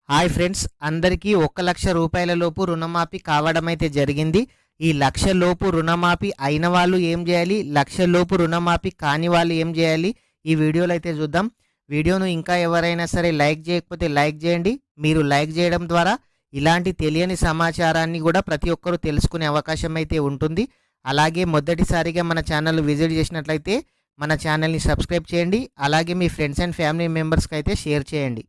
Hi friends, అందరికీ 1,00,000 రూపాయల లోపు రుణమాఫీ కావడం అయితే జరిగింది. ఈ 1,00,000 లోపు రుణమాఫీ అయిన వాళ్ళు ఏం చేయాలి, 1,00,000 లోపు రుణమాఫీ కాని వాళ్ళు ఏం చేయాలి, ఈ వీడియోలో అయితే చూద్దాం. వీడియోను ఇంకా ఎవరైనా సరే లైక్ చేయకపోతే లైక్ చేయండి. మీరు లైక్ చేయడం ద్వారా ఇలాంటి తెలియని సమాచారాన్ని కూడా ప్రతి ఒక్కరూ తెలుసుకునే అవకాశం అయితే ఉంటుంది. అలాగే మొదటిసారిగా మన ఛానల్ విజిట్ చేసినట్లయితే మన ఛానల్ని సబ్స్క్రైబ్ చేయండి. అలాగే మీ ఫ్రెండ్స్ అండ్ ఫ్యామిలీ మెంబర్స్కి అయితే షేర్ చేయండి.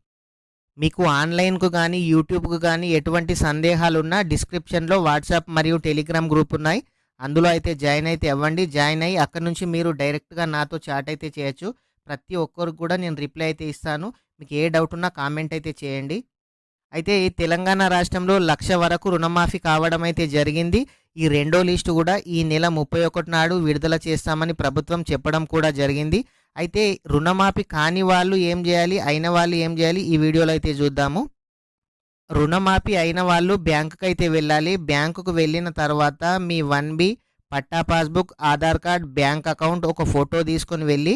మీకు ఆన్లైన్కు కానీ యూట్యూబ్కు కానీ ఎటువంటి సందేహాలు ఉన్నా డిస్క్రిప్షన్లో వాట్సాప్ మరియు టెలిగ్రామ్ గ్రూప్ ఉన్నాయి. అందులో అయితే జాయిన్ అయితే అవ్వండి. జాయిన్ అయ్యి అక్కడ నుంచి మీరు డైరెక్ట్గా నాతో చాట్ అయితే చేయొచ్చు. ప్రతి ఒక్కరికి కూడా నేను రిప్లై అయితే ఇస్తాను. మీకు ఏ డౌట్ ఉన్నా కామెంట్ అయితే చేయండి. అయితే ఈ తెలంగాణ రాష్ట్రంలో 1,00,000 వరకు రుణమాఫీ కావడం అయితే జరిగింది. ఈ రెండో లిస్టు కూడా ఈ నెల 31 నాడు విడుదల చేస్తామని ప్రభుత్వం చెప్పడం కూడా జరిగింది. అయితే రుణమాఫీ కాని వాళ్ళు ఏం చేయాలి, అయిన వాళ్ళు ఏం చేయాలి, ఈ వీడియోలో అయితే చూద్దాము. రుణమాఫీ అయిన వాళ్ళు బ్యాంకుకి అయితే వెళ్ళాలి. బ్యాంకుకు వెళ్ళిన తర్వాత మీ 1B పట్టా passbook, Aadhaar card, bank account ఒక ఫోటో తీసుకొని వెళ్ళి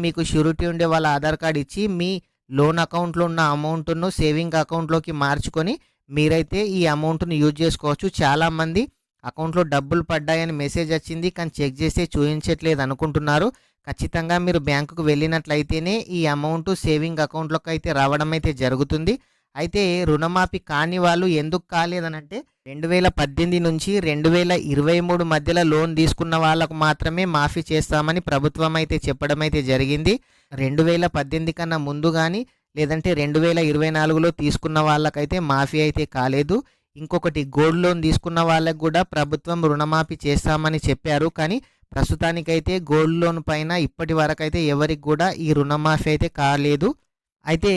మీకు షూరిటీ ఉండే వాళ్ళ ఆధార్ కార్డ్ ఇచ్చి మీ లోన్ అకౌంట్లో ఉన్న అమౌంట్ను సేవింగ్ అకౌంట్లోకి మార్చుకొని మీరైతే ఈ అమౌంట్ను యూజ్ చేసుకోవచ్చు. చాలామంది అకౌంట్లో డబ్బులు పడ్డాయని మెసేజ్ వచ్చింది కానీ చెక్ చేస్తే చూపించట్లేదు అనుకుంటున్నారు. ఖచ్చితంగా మీరు బ్యాంకుకు వెళ్ళినట్లయితేనే ఈ అమౌంట్ సేవింగ్ అకౌంట్లోకి అయితే రావడం అయితే జరుగుతుంది. అయితే రుణమాఫీ కాని వాళ్ళు ఎందుకు కాలేదనంటే 2018 నుంచి 2023 మధ్యలో లోన్ తీసుకున్న వాళ్ళకు మాత్రమే మాఫీ చేస్తామని ప్రభుత్వం అయితే చెప్పడం అయితే జరిగింది. 2018 కన్నా ముందు కానీ లేదంటే 2024లో తీసుకున్న వాళ్ళకైతే మాఫీ అయితే కాలేదు. ఇంకొకటి గోల్డ్ లోన్ తీసుకున్న వాళ్ళకు కూడా ప్రభుత్వం రుణమాఫీ చేస్తామని చెప్పారు. కానీ ప్రస్తుతానికైతే గోల్డ్ లోన్ పైన ఇప్పటి వరకు అయితే ఎవరికి కూడా ఈ రుణమాఫీ అయితే కాలేదు. అయితే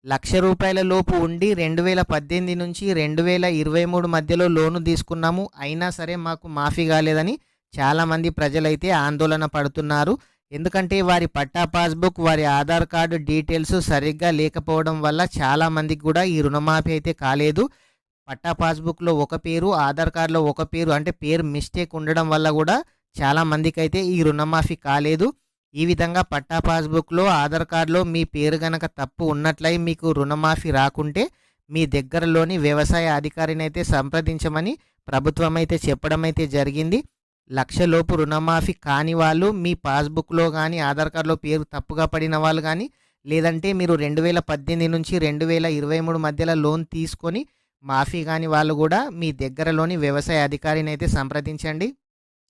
1,00,000 రూపాయల లోపు ఉండి 2018 నుంచి 2023 మధ్యలో లోను తీసుకున్నాము, అయినా సరే మాకు మాఫీ కాలేదని చాలామంది ప్రజలైతే ఆందోళన పడుతున్నారు. ఎందుకంటే వారి పట్టా పాస్బుక్, వారి ఆధార్ కార్డు డీటెయిల్స్ సరిగ్గా లేకపోవడం వల్ల చాలామందికి కూడా ఈ రుణమాఫీ అయితే కాలేదు. పట్టా పాస్బుక్లో ఒక పేరు, ఆధార్ కార్డులో ఒక పేరు, అంటే పేరు మిస్టేక్ ఉండడం వల్ల కూడా చాలామందికి అయితే ఈ రుణమాఫీ కాలేదు. ఈ విధంగా పట్టా పాస్బుక్లో, ఆధార్ కార్డులో మీ పేరు గనక తప్పు ఉన్నట్లయి మీకు రుణమాఫీ రాకుంటే మీ దగ్గరలోని వ్యవసాయ అధికారిని అయితే సంప్రదించమని ప్రభుత్వం అయితే చెప్పడం అయితే జరిగింది. 1,00,000 లోపు రుణమాఫీ కాని వాళ్ళు మీ పాస్బుక్లో కానీ ఆధార్ కార్డులో పేరు తప్పుగా పడిన వాళ్ళు కానీ లేదంటే మీరు 2018 నుంచి 2023 మధ్యలో లోన్ తీసుకొని మాఫీ కాని వాళ్ళు కూడా మీ దగ్గరలోని వ్యవసాయ అధికారిని అయితే సంప్రదించండి.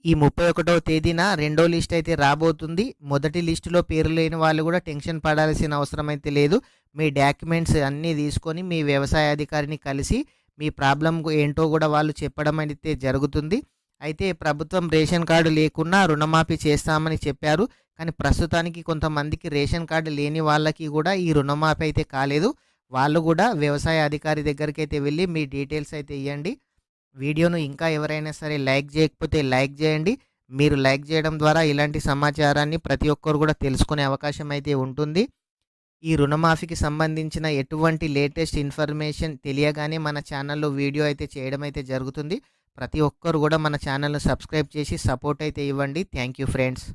ఈ 31వ తేదీన రెండో లిస్ట్ అయితే రాబోతుంది. మొదటి లిస్టులో పేరు లేని వాళ్ళు కూడా టెన్షన్ పడాల్సిన అవసరం అయితే లేదు. మీ డాక్యుమెంట్స్ అన్నీ తీసుకొని మీ వ్యవసాయ అధికారిని కలిసి మీ ప్రాబ్లం ఏంటో కూడా వాళ్ళు చెప్పడం అయితే జరుగుతుంది. అయితే ప్రభుత్వం రేషన్ కార్డు లేకున్నా రుణమాఫీ చేస్తామని చెప్పారు. కానీ ప్రస్తుతానికి కొంతమందికి రేషన్ కార్డు లేని వాళ్ళకి కూడా ఈ రుణమాఫీ అయితే కాలేదు. వాళ్ళు కూడా వ్యవసాయ అధికారి దగ్గరికి అయితే వెళ్ళి మీ డీటెయిల్స్ అయితే ఇవ్వండి. వీడియోను ఇంకా ఎవరైనా సరే లైక్ చేయకపోతే లైక్ చేయండి. మీరు లైక్ చేయడం ద్వారా ఇలాంటి సమాచారాన్ని ప్రతి ఒక్కరు కూడా తెలుసుకునే అవకాశం అయితే ఉంటుంది. ఈ రుణమాఫీకి సంబంధించిన ఎటువంటి లేటెస్ట్ ఇన్ఫర్మేషన్ తెలియగానే మన ఛానల్లో వీడియో అయితే చేయడం అయితే జరుగుతుంది. ప్రతి ఒక్కరు కూడా మన ఛానల్ను సబ్స్క్రైబ్ చేసి సపోర్ట్ అయితే ఇవ్వండి. Thank you friends.